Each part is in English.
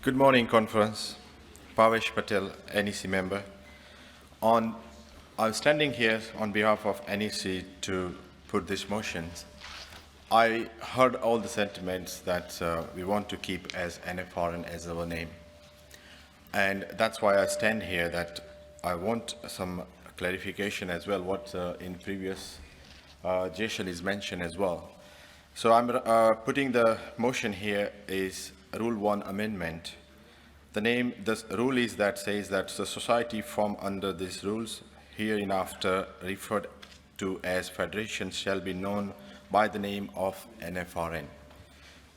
Good morning, conference. Pavesh Patel, NEC member. I'm standing here on behalf of NEC to put this motion. I heard all the sentiments that we want to keep as NFRN as our name. And that's why I stand here, that I want some clarification as well, what in previous Jason is mentioned as well. So I'm putting the motion here is Rule 1 amendment. The rule is that says that the society formed under these rules hereinafter referred to as federation shall be known by the name of NFRN.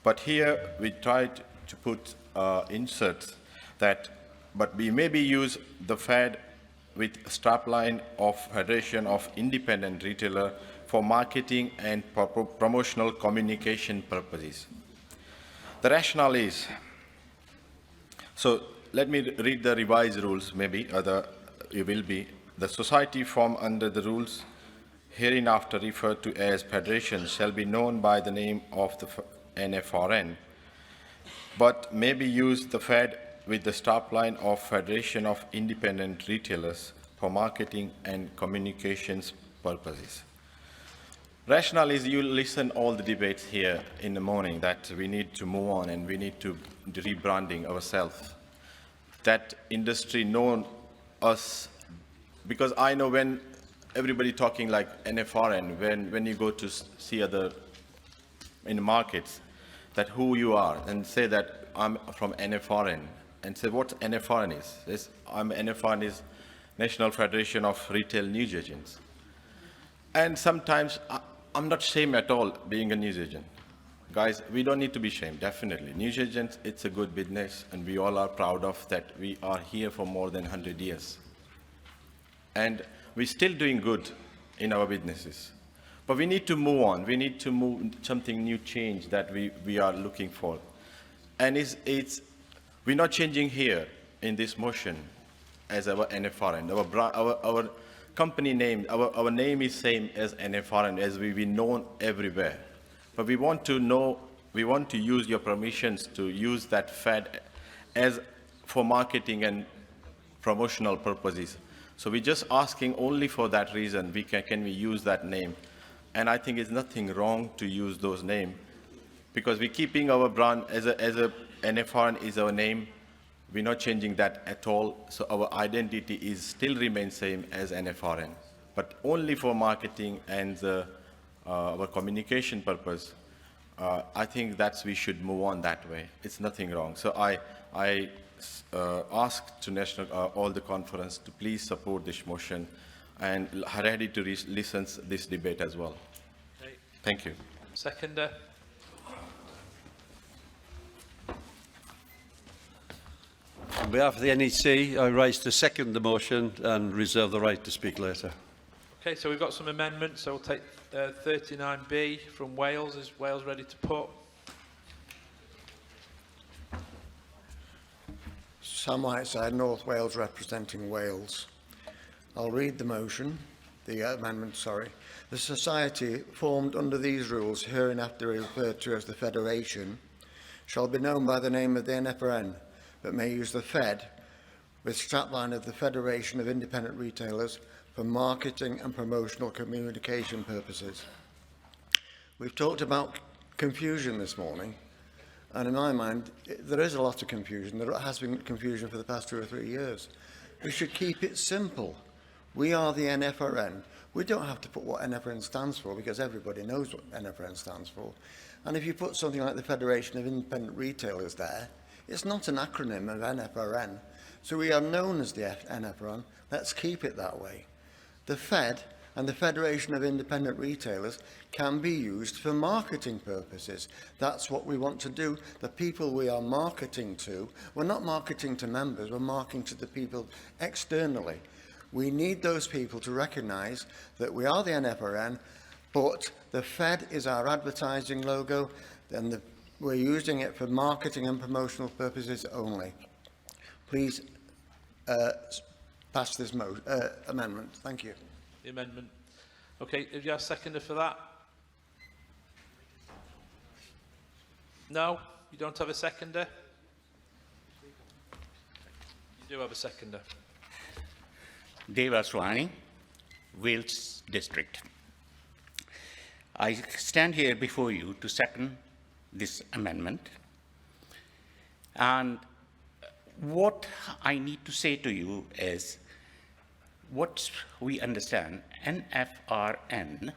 But here we tried to put inserts that, but we maybe use the Fed with strapline of Federation of Independent Retailer for marketing and promotional communication purposes. The rationale is, so let me read the revised rules, maybe, it will be, the society formed under the rules hereinafter referred to as Federation shall be known by the name of the NFRN, but maybe use the Fed with the strapline of Federation of Independent Retailers for marketing and communications purposes. Rationale is you listen all the debates here in the morning that we need to move on and we need to rebranding ourselves. That industry known us, because I know when everybody talking like NFRN, when you go to see other in the markets, that who you are and say that I'm from NFRN and say what NFRN is. I'm NFRN is National Federation of Retail News Agents. And sometimes I'm not ashamed at all being a news agent. Guys, we don't need to be ashamed, definitely. News agents, it's a good business, and we all are proud of that. We are here for more than 100 years. And we're still doing good in our businesses. But we need to move on. We need to move something new change that we are looking for. And we're not changing here in this motion as our NFRN. Our company name, our name is same as NFRN, as we be known everywhere. But we want to use your permissions to use that Fed as for marketing and promotional purposes. So we're just asking only for that reason, can we use that name? And I think it's nothing wrong to use those names, because we're keeping our brand as a NFRN is our name. We're not changing that at all, so our identity is still remains same as NFRN, but only for marketing and our communication purpose. I think we should move on that way. It's nothing wrong. So I ask to all the conference to please support this motion and ready to listen to this debate as well. Okay. Thank you. Seconder. On behalf of the NEC, I rise to second the motion and reserve the right to speak later. Okay, so we've got some amendments. So we'll take 39B from Wales. Is Wales ready to put? Sam Whiteside, North Wales, representing Wales. I'll read the motion, the amendment, sorry. The society formed under these rules, hereinafter referred to as the Federation, shall be known by the name of the NFRN, but may use the Fed with strapline of the Federation of Independent Retailers for marketing and promotional communication purposes. We've talked about confusion this morning, and in my mind, there is a lot of confusion. There has been confusion for the past 2 or 3 years. We should keep it simple. We are the NFRN. We don't have to put what NFRN stands for, because everybody knows what NFRN stands for. And if you put something like the Federation of Independent Retailers there, it's not an acronym of NFRN. So we are known as the NFRN. Let's keep it that way. The Fed and the Federation of Independent Retailers can be used for marketing purposes. That's what we want to do. The people we are marketing to, we're not marketing to members, we're marketing to the people externally. We need those people to recognise that we are the NFRN, but the Fed is our advertising logo, and we're using it for marketing and promotional purposes only. Please pass this amendment. Thank you. The amendment. Okay, if you have a seconder for that? No? You don't have a seconder? We do have a seconder. Deva Swani, Wales District. I stand here before you to second this amendment. And what I need to say to you is, what we understand, NFRN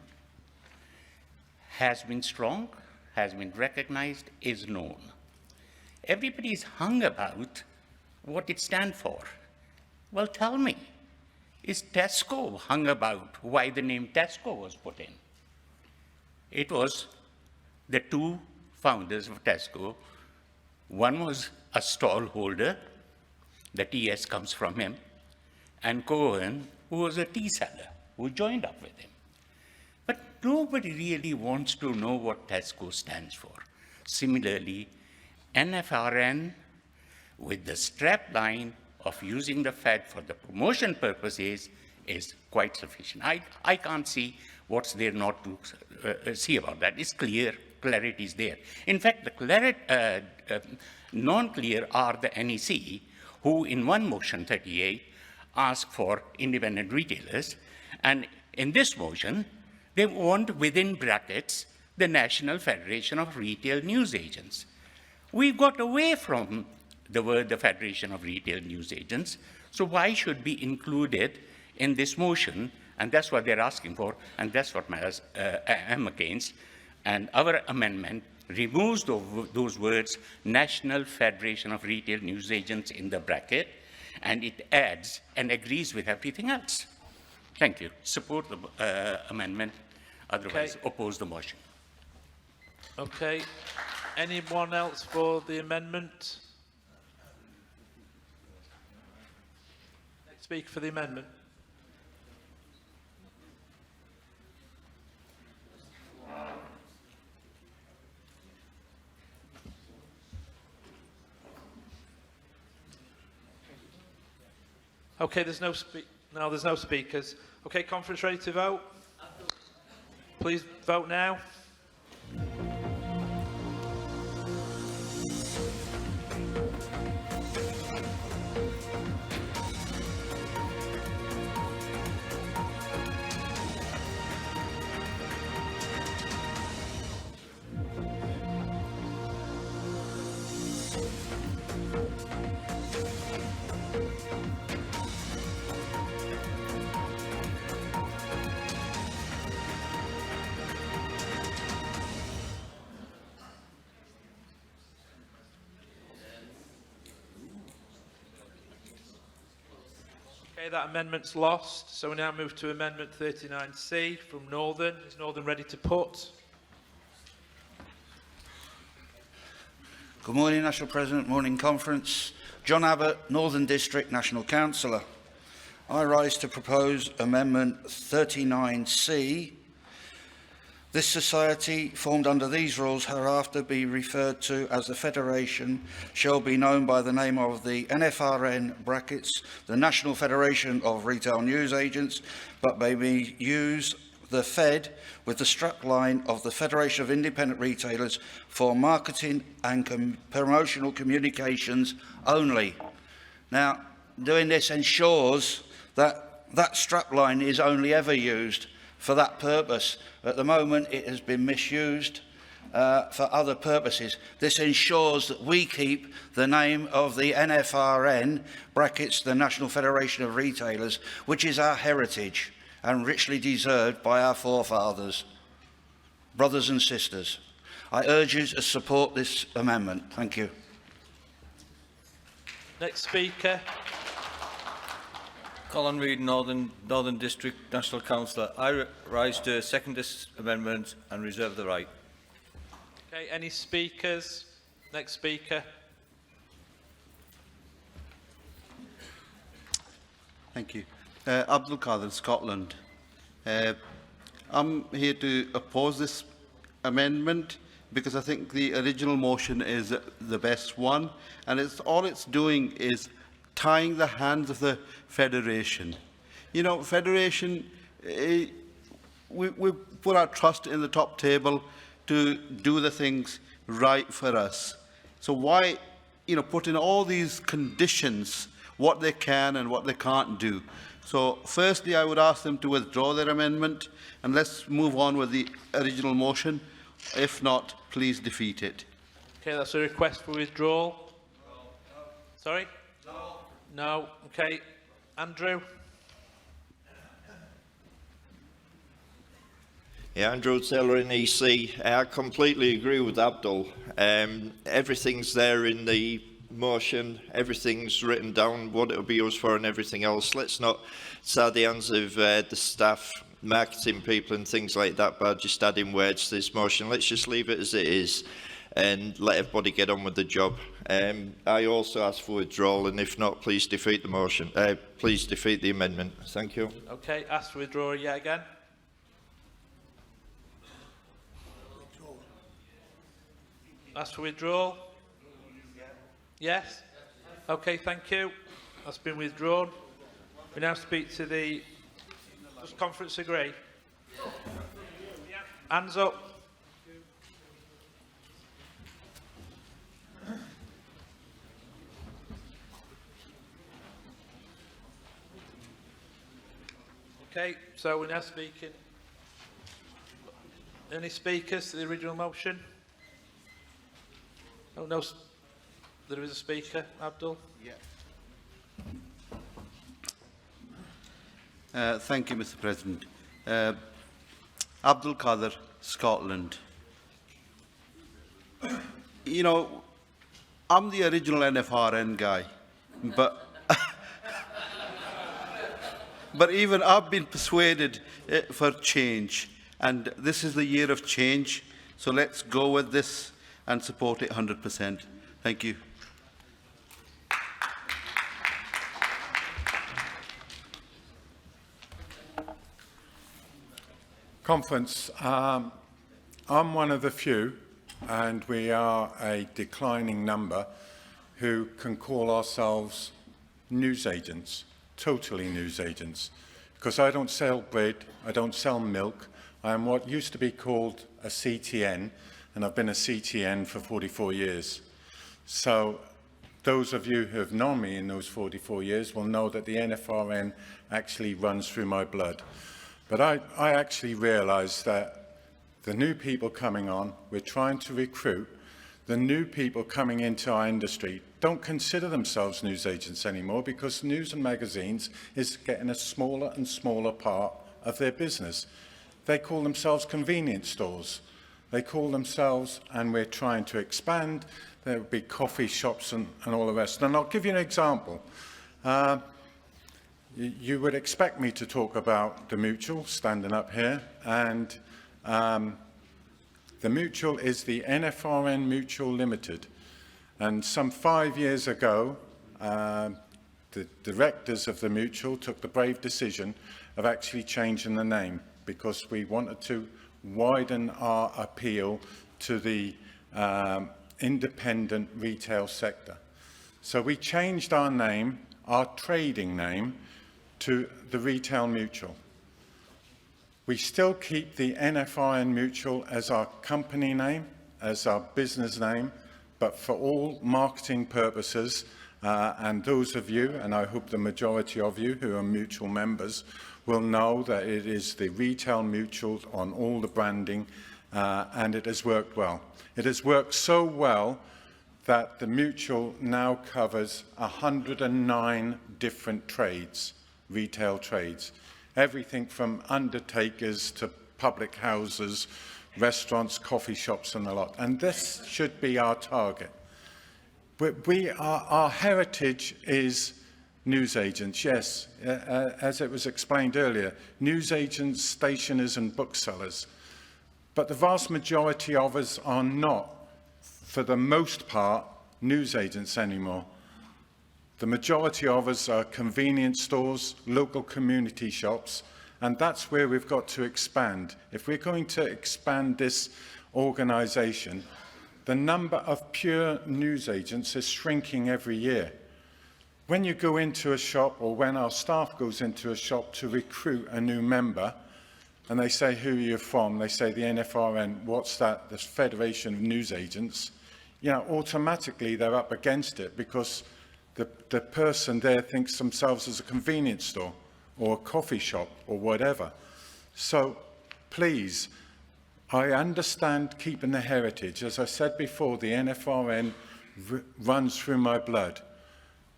has been strong, has been recognized, is known. Everybody is hung about what it stands for. Well, tell me, is Tesco hung about why the name Tesco was put in? It was the two founders of Tesco. One was a stallholder, the TS comes from him, and Cohen, who was a tea seller, who joined up with him. But nobody really wants to know what Tesco stands for. Similarly, NFRN, with the strap line of using the Fed for the promotion purposes, is quite sufficient. I can't see what's there not to see about that. It's clear, clarity is there. In fact, the non-clear are the NEC, who in one motion 38 ask for independent retailers, and in this motion, they want within brackets the National Federation of Retail News Agents. We've got away from the word the Federation of Retail News Agents, so why should be included in this motion? And that's what they're asking for, and that's what I'm against. And our amendment removes those words, National Federation of Retail News Agents, in the bracket, and it adds and agrees with everything else. Thank you. Support the amendment, otherwise oppose the motion. Okay. Anyone else for the amendment? Next speaker for the amendment. Okay, there's no speakers. Okay, conference ready to vote? Please vote now. Okay, that amendment's lost, so we now move to Amendment 39C from Northern. Is Northern ready to put? Good morning, National President. Morning, Conference. John Abbott, Northern District National Councillor. I rise to propose Amendment 39C. This society, formed under these rules, hereafter be referred to as the Federation, shall be known by the name of the NFRN brackets, the National Federation of Retail News Agents, but may be used the Fed with the strap line of the Federation of Independent Retailers for marketing and promotional communications only. Now, doing this ensures that that strap line is only ever used for that purpose. At the moment, it has been misused for other purposes. This ensures that we keep the name of the NFRN, brackets, the National Federation of Retailers, which is our heritage and richly deserved by our forefathers. Brothers and sisters, I urge you to support this amendment. Thank you. Next speaker. Colin Reid, Northern District National Councillor. I rise to second this amendment and reserve the right. Okay, any speakers? Next speaker. Thank you. Abdul Qadir, Scotland. I'm here to oppose this amendment because I think the original motion is the best one, and all it's doing is tying the hands of the Federation. You know, Federation, we put our trust in the top table to do the things right for us. So why, put in all these conditions what they can and what they can't do. So firstly, I would ask them to withdraw their amendment, and let's move on with the original motion. If not, please defeat it. Okay, that's a request for withdrawal. No. Sorry? No. No. Okay. Andrew? Yeah, Andrew Taylor in EC. I completely agree with Abdul. Everything's there in the motion, everything's written down, what it'll be used for and everything else. Let's not tie the hands of the staff, marketing people and things like that by just adding words to this motion. Let's just leave it as it is and let everybody get on with the job. I also ask for withdrawal, and if not, please defeat the motion. Please defeat the amendment. Thank you. Okay, ask for withdrawal yet again. Ask for withdrawal? Yes? Okay, thank you. That's been withdrawn. We now speak to the... Does conference agree? Hands up. Okay, so we're now speaking. Any speakers to the original motion? Oh, no, there is a speaker, Abdul. Yeah. Thank you, Mr. President. Abdul Qadir, Scotland. You know, I'm the original NFRN guy, but but even I've been persuaded for change, and this is the year of change. So let's go with this and support it 100%. Thank you. Conference, I'm one of the few, and we are a declining number, who can call ourselves newsagents, totally newsagents, because I don't sell bread, I don't sell milk, I am what used to be called a CTN, and I've been a CTN for 44 years. So those of you who have known me in those 44 years will know that the NFRN actually runs through my blood. But I actually realise that the new people coming on, we're trying to recruit, the new people coming into our industry don't consider themselves newsagents anymore, because news and magazines is getting a smaller and smaller part of their business. They call themselves convenience stores. They call themselves, and we're trying to expand, there will be coffee shops and all the rest. And I'll give you an example. You would expect me to talk about the Mutual, standing up here, and the Mutual is the NFRN Mutual Limited. And some 5 years ago, the directors of the Mutual took the brave decision of actually changing the name, because we wanted to widen our appeal to the independent retail sector. So we changed our name, our trading name, to the Retail Mutual. We still keep the NFRN Mutual as our company name, as our business name, but for all marketing purposes, and those of you, and I hope the majority of you who are Mutual members, will know that it is the Retail Mutual on all the branding, and it has worked well. It has worked so well that the Mutual now covers 109 different trades, retail trades. Everything from undertakers to public houses, restaurants, coffee shops and a lot. And this should be our target. Our heritage is newsagents, yes, as it was explained earlier, newsagents, stationers and booksellers. But the vast majority of us are not, for the most part, newsagents anymore. The majority of us are convenience stores, local community shops, and that's where we've got to expand. If we're going to expand this organisation, the number of pure newsagents is shrinking every year. When you go into a shop, or when our staff goes into a shop to recruit a new member, and they say, who are you from? They say, the NFRN. What's that? The Federation of Newsagents. You know, automatically they're up against it, because the person there thinks themselves as a convenience store or a coffee shop or whatever. So please, I understand keeping the heritage. As I said before, the NFRN runs through my blood,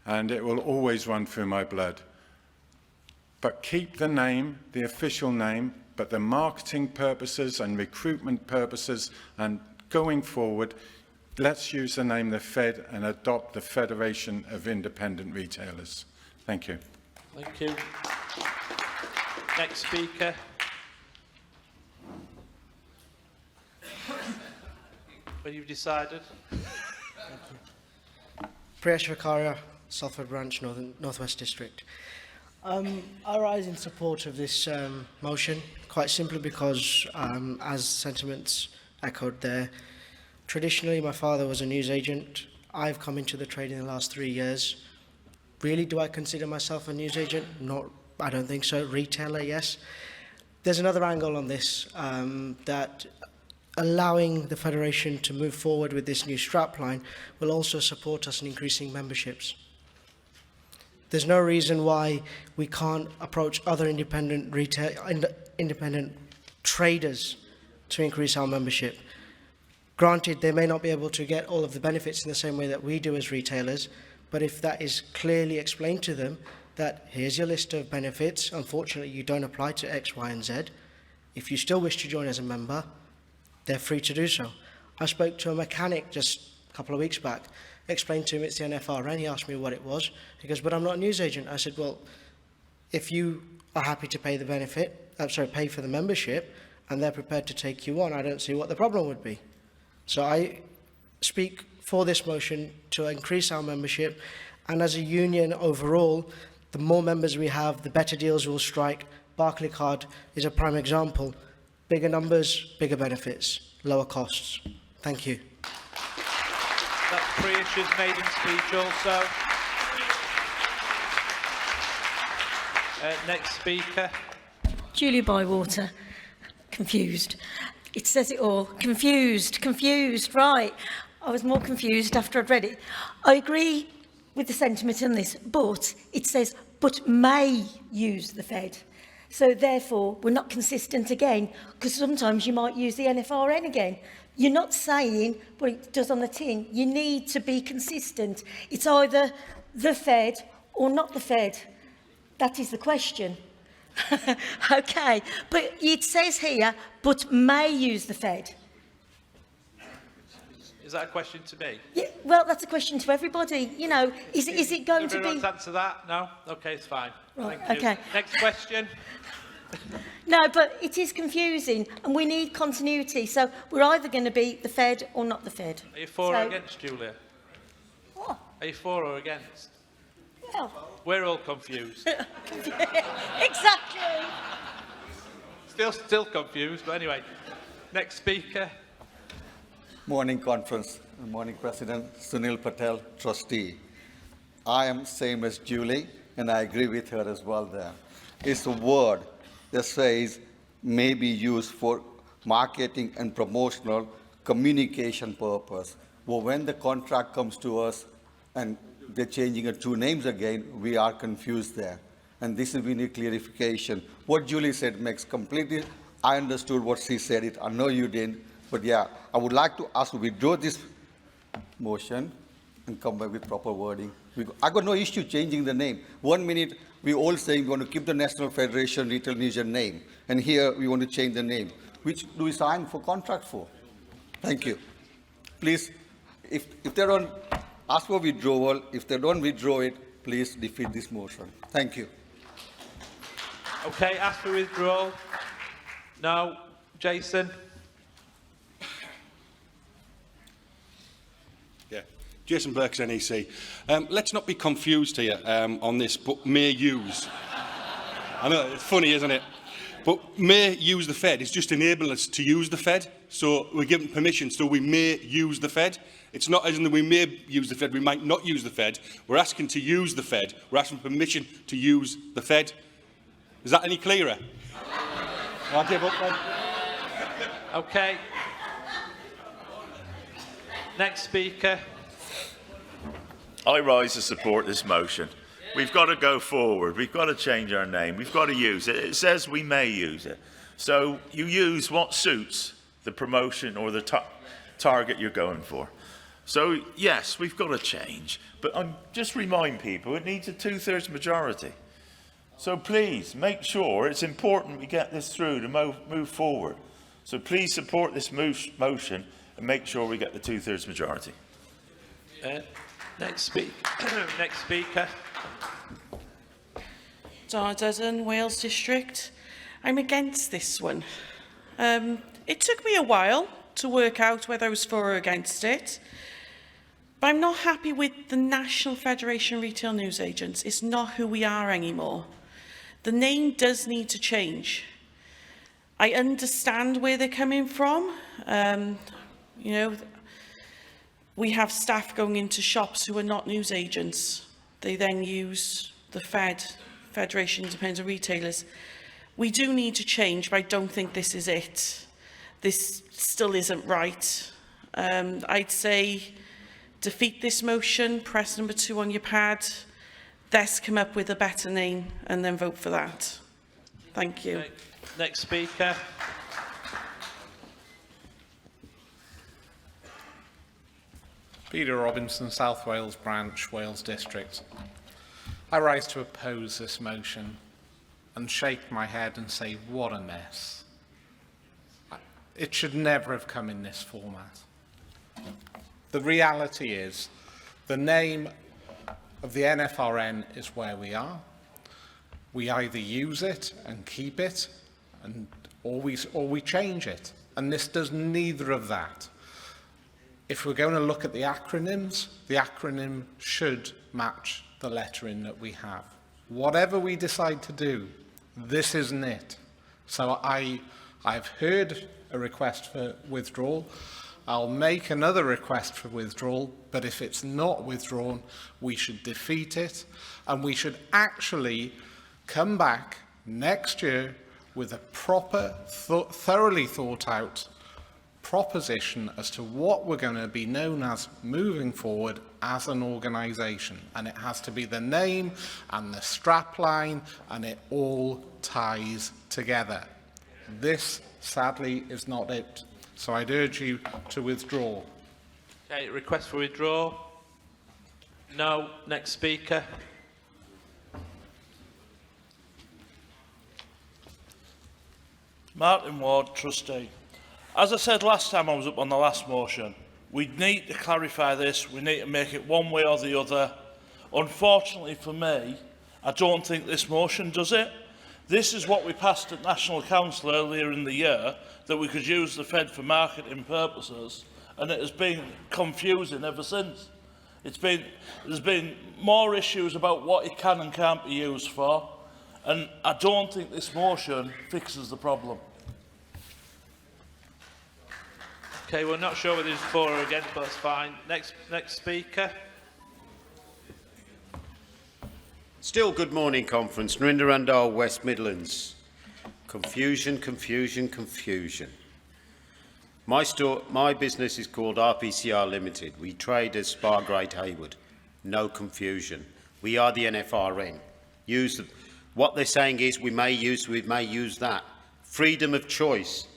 and it will always run through my blood. But keep the name, the official name, but the marketing purposes and recruitment purposes and going forward, let's use the name the Fed and adopt the Federation of Independent Retailers. Thank you. Thank you. Next speaker. When you've decided. Priyesh Vicaria, Salford Branch, Northwest District. I rise in support of this motion, quite simply because, as sentiments echoed there, traditionally my father was a newsagent. I've come into the trade in the last 3 years. Really, do I consider myself a newsagent? Not, I don't think so. Retailer, yes. There's another angle on this, that allowing the Federation to move forward with this new strapline will also support us in increasing memberships. There's no reason why we can't approach other independent traders to increase our membership. Granted, they may not be able to get all of the benefits in the same way that we do as retailers, but if that is clearly explained to them, that here's your list of benefits, unfortunately you don't apply to X, Y, and Z. If you still wish to join as a member, they're free to do so. I spoke to a mechanic just a couple of weeks back, explained to him it's the NFRN. He asked me what it was. He goes, but I'm not a newsagent. I said, well, if you are happy to pay the pay for the membership, and they're prepared to take you on, I don't see what the problem would be. So I speak for this motion to increase our membership, and as a union overall, the more members we have, the better deals we'll strike. Barclaycard is a prime example. Bigger numbers, bigger benefits, lower costs. Thank you. That's Priyesh's maiden speech also. Next speaker. Julia Bywater. Confused. It says it all. Confused, right. I was more confused after I'd read it. I agree with the sentiment in this, but it says, but may use the Fed. So therefore, we're not consistent again, because sometimes you might use the NFRN again. You're not saying what it does on the tin. You need to be consistent. It's either the Fed or not the Fed. That is the question. Okay, but it says here, but may use the Fed. Is that a question to me? Yeah, well, that's a question to everybody. You know, is it going to be... Everyone wants to answer that? No? Okay, it's fine. Right, Thank you. okay. Next question. No, but it is confusing, and we need continuity. So we're either going to be the Fed or not the Fed. Are you for or against, Julia? What? Are you for or against? Well, We're all confused. exactly. Still confused, but anyway. Next speaker. Morning conference. Morning President Sunil Patel, trustee. I am same as Julie, and I agree with her as well there. It's a word that says may be used for marketing and promotional communication purpose. Well, when the contract comes to us and they're changing the two names again, we are confused there. And this is, we need clarification. What Julie said makes completely, I understood what she said it. I know you didn't, but yeah, I would like to ask to withdraw this motion and come back with proper wording. I got no issue changing the name. 1 minute, we all saying we want to keep the National Federation Retail Newsagent name, and here we want to change the name. Which do we sign for contract for? Thank you. Please, if they don't ask for withdrawal, if they don't withdraw it, please defeat this motion. Thank you. Okay, ask for withdrawal. No. Jason. Yeah, Jason Burks, NEC. Let's not be confused here on this, but may use. I know, it's funny, isn't it? But may use the Fed is just enabling us to use the Fed. So we're given permission, so we may use the Fed. It's not as in that we may use the Fed, we might not use the Fed. We're asking to use the Fed. We're asking permission to use the Fed. Is that any clearer? I'll give up then. Okay. Next speaker. I rise to support this motion. We've got to go forward. We've got to change our name. We've got to use it. It says we may use it. So you use what suits the promotion or the target you're going for. So, yes, we've got to change. But just remind people it needs a 2/3 majority. So please, make sure it's important we get this through to move forward. So please support this motion and make sure we get the 2/3 majority. Next speaker. Donna Dudden, Wales District. I'm against this one. It took me a while to work out whether I was for or against it, but I'm not happy with the National Federation of Retail Newsagents. It's not who we are anymore. The name does need to change. I understand where they're coming from. You know, we have staff going into shops who are not newsagents. They then use the Federation of Independent Retailers. We do need to change, but I don't think this is it. This still isn't right. I'd say defeat this motion, press number 2 on your pad, let's come up with a better name and then vote for that. Thank you. Okay. Next speaker. Peter Robinson, South Wales Branch, Wales District. I rise to oppose this motion and shake my head and say, what a mess. It should never have come in this format. The reality is, the name of the NFRN is where we are. We either use it and keep it, or we change it. And this does neither of that. If we're going to look at the acronym should match the lettering that we have. Whatever we decide to do, this isn't it. So I've heard a request for withdrawal. I'll make another request for withdrawal, but if it's not withdrawn, we should defeat it, and we should actually come back next year with a proper, thoroughly thought out proposition as to what we're going to be known as moving forward as an organisation. And it has to be the name and the strapline, and it all ties together. This, sadly, is not it. So I'd urge you to withdraw. Okay, request for withdrawal. No. Next speaker. Martin Ward, Trustee. As I said last time I was up on the last motion, we need to clarify this, we need to make it one way or the other. Unfortunately for me, I don't think this motion does it. This is what we passed at National Council earlier in the year, that we could use the Fed for marketing purposes, and it has been confusing ever since. There's been more issues about what it can and can't be used for, and I don't think this motion fixes the problem. Okay, we're not sure whether it's for or against, but that's fine. Next speaker. Still good morning, Conference. Narinder Randall, West Midlands. Confusion. My business is called RPCR Limited. We trade as Spar Great Hayward. No confusion. We are the NFRN. What they're saying is we may use that. Freedom of choice.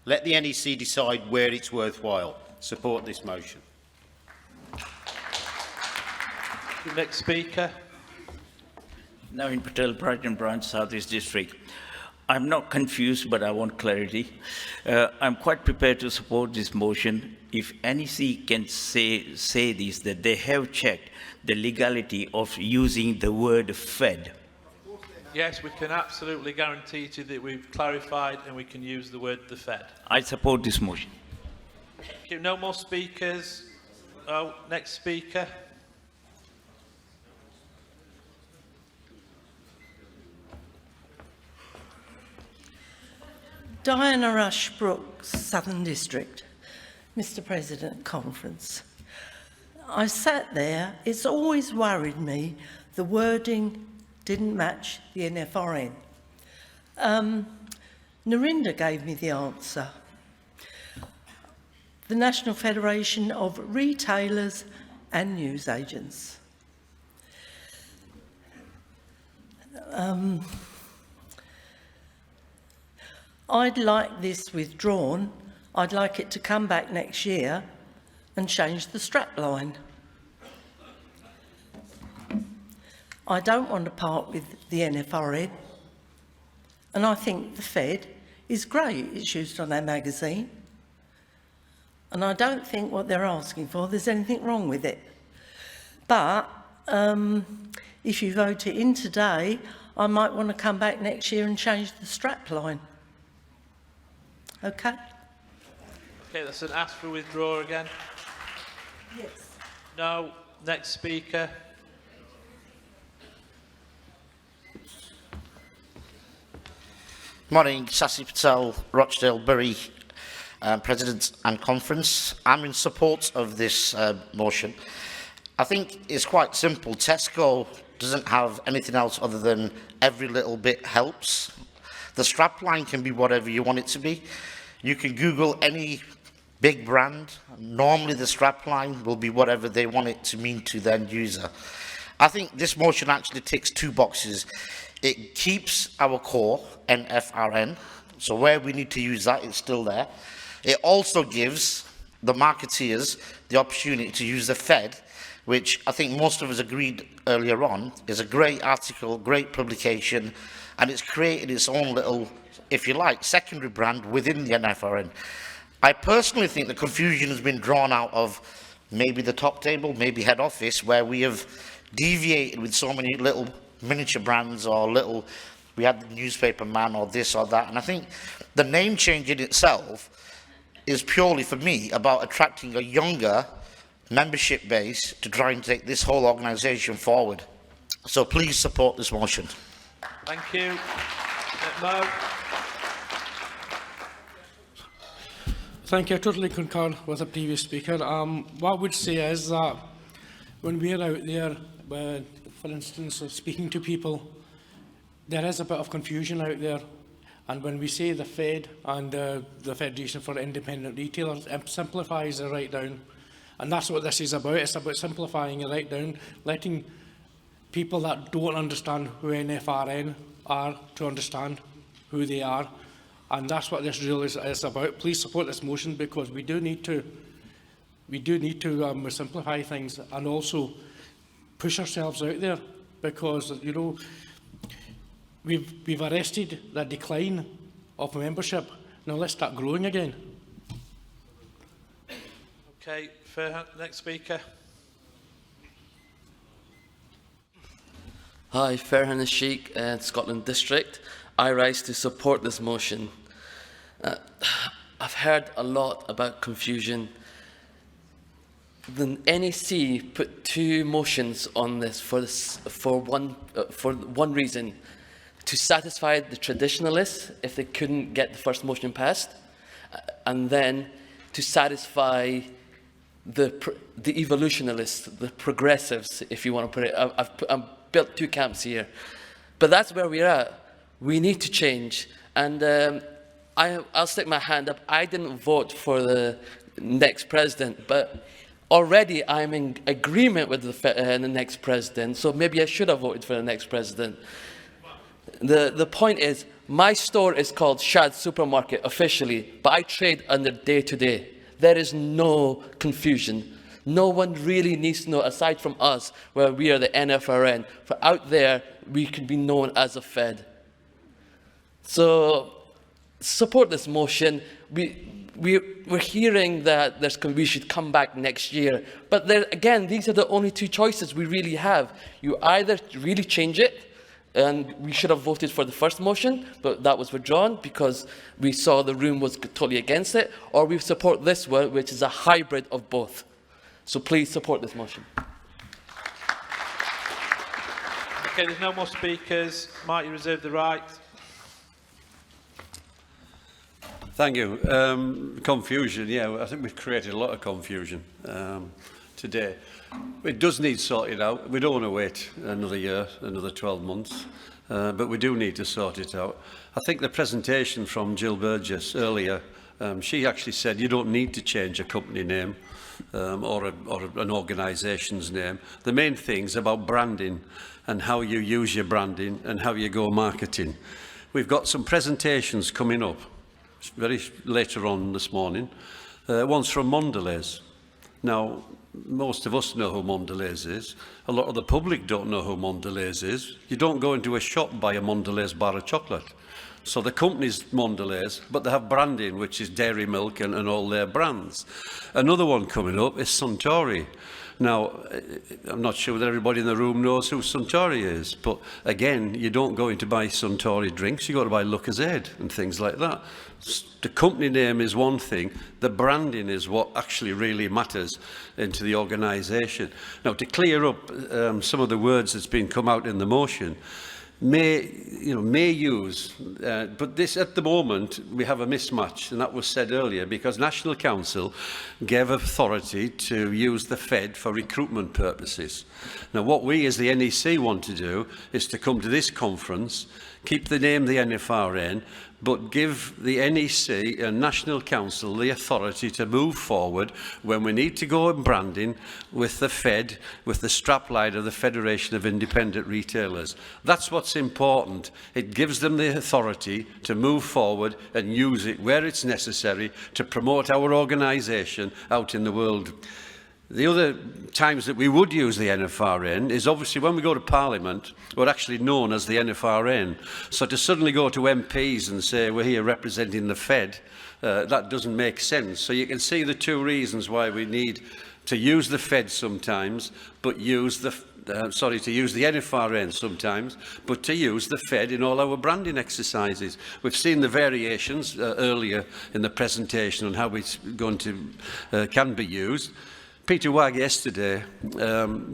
Let the NEC decide where it's worthwhile. Support this motion. Next speaker. Navin Patel, Brighton Branch, South East District. I'm not confused, but I want clarity. I'm quite prepared to support this motion if NEC can say this, that they have checked the legality of using the word Fed. Yes, we can absolutely guarantee to you that we've clarified and we can use the word the Fed. I support this motion. Thank you. No more speakers. Oh, next speaker. Diana Rushbrook, Southern District. Mr. President, Conference. I sat there, it's always worried me, the wording didn't match the NFRN. Narinder gave me the answer. The National Federation of Retailers and Newsagents. I'd like this withdrawn. I'd like it to come back next year and change the strap line. I don't want to part with the NFRN, and I think the Fed is great. It's used on our magazine, and I don't think what they're asking for, there's anything wrong with it. But if you vote it in today, I might want to come back next year and change the strap line. Okay? Okay, that's an ask for withdrawal again. Yes. No. Next speaker. Morning, Sasi Patel, Rochdale, Bury, President and Conference. I'm in support of this motion. I think it's quite simple. Tesco doesn't have anything else other than every little bit helps. The strapline can be whatever you want it to be. You can Google any big brand. Normally the strapline will be whatever they want it to mean to the end user. I think this motion actually ticks two boxes. It keeps our core, NFRN, so where we need to use that, it's still there. It also gives the marketeers the opportunity to use the Fed, which I think most of us agreed earlier on, is a great article, great publication, and it's created its own little, if you like, secondary brand within the NFRN. I personally think the confusion has been drawn out of maybe the top table, maybe head office, where we have deviated with so many little miniature brands or little, we had the newspaper man or this or that. And I think the name change in itself is purely, for me, about attracting a younger membership base to try and take this whole organisation forward. So please support this motion. Thank you. Mo. Thank you. I totally concur with the previous speaker. What I would say is that when we're out there, for instance, speaking to people, there is a bit of confusion out there. And when we say the Fed and the Federation for Independent Retailers, it simplifies it right down. And that's what this is about. It's about simplifying it right down, letting people that don't understand who NFRN are to understand who they are. And that's what this rule is about. Please support this motion, because we do need to simplify things and also push ourselves out there, because, you know, we've arrested the decline of membership. Now let's start growing again. Okay, Fairhan, next speaker. Hi, Fairhan Sheikh, Scotland District. I rise to support this motion. I've heard a lot about confusion. The NEC put two motions on this for one reason: to satisfy the traditionalists if they couldn't get the first motion passed, and then to satisfy the evolutionists, the progressives, if you want to put it. I've built two camps here, but that's where we're at. We need to change, and I'll stick my hand up. I didn't vote for the next president, but already I'm in agreement with the next president, so maybe I should have voted for the next president. The point is, my store is called Shad Supermarket officially, but I trade under day-to-day. There is no confusion. No one really needs to know, aside from us, where we are the NFRN. For out there, we could be known as a Fed. So support this motion. We're hearing that we should come back next year. But there, again, these are the only two choices we really have. You either really change it, and we should have voted for the first motion, but that was withdrawn because we saw the room was totally against it, or we support this one, which is a hybrid of both. So please support this motion. Okay, there's no more speakers. Mark, you reserve the right. Thank you. Confusion, yeah, I think we've created a lot of confusion today. It does need sorted out. We don't want to wait another year, another 12 months, but we do need to sort it out. I think the presentation from Jill Burgess earlier She actually said you don't need to change a company name or an organisation's name. The main thing's about branding and how you use your branding and how you go marketing. We've got some presentations coming up very later on this morning. One's from Mondelez. Now, most of us know who Mondelez is. A lot of the public don't know who Mondelez is. You don't go into a shop, buy a Mondelez bar of chocolate. So the company's Mondelez, but they have branding, which is Dairy Milk and all their brands. Another one coming up is Suntory. Now, I'm not sure that everybody in the room knows who Suntory is, but again, you don't go in to buy Suntory drinks, you go to buy Lucozade and things like that. The company name is one thing, the branding is what actually really matters into the organisation. Now, to clear up some of the words that's been come out in the motion, may use, but this at the moment we have a mismatch, and that was said earlier because National Council gave authority to use the Fed for recruitment purposes. Now what we as the NEC want to do is to come to this conference, keep the name the NFRN, but give the NEC and National Council the authority to move forward when we need to go in branding with the Fed, with the strapline of the Federation of Independent Retailers. That's what's important. It gives them the authority to move forward and use it where it's necessary to promote our organisation out in the world. The other times that we would use the NFRN is obviously when we go to Parliament, we're actually known as the NFRN. So to suddenly go to MPs and say we're here representing the Fed, that doesn't make sense. So you can see the two reasons why we need to use the Fed sometimes, but use the to use the NFRN sometimes, but to use the Fed in all our branding exercises. We've seen the variations earlier in the presentation on how it's going to can be used. Peter Wagg yesterday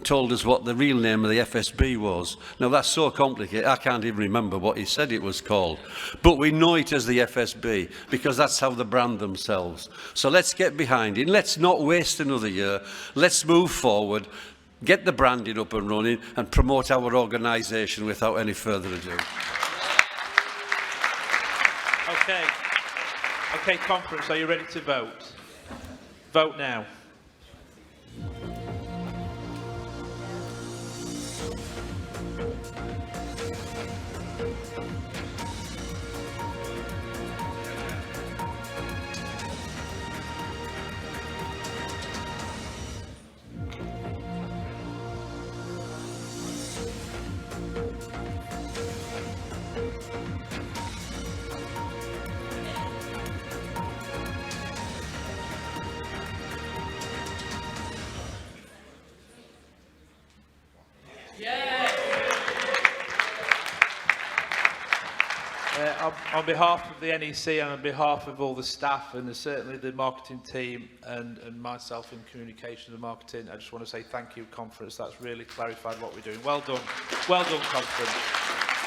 told us what the real name of the FSB was. Now that's so complicated, I can't even remember what he said it was called. But we know it as the FSB because that's how they brand themselves. So let's get behind it. Let's not waste another year. Let's move forward, get the branding up and running and promote our organisation without any further ado. Okay, conference, are you ready to vote? Vote now. On behalf of the NEC and on behalf of all the staff and certainly the marketing team and myself in communication and marketing, I just want to say thank you, conference. That's really clarified what we're doing. Well done, conference.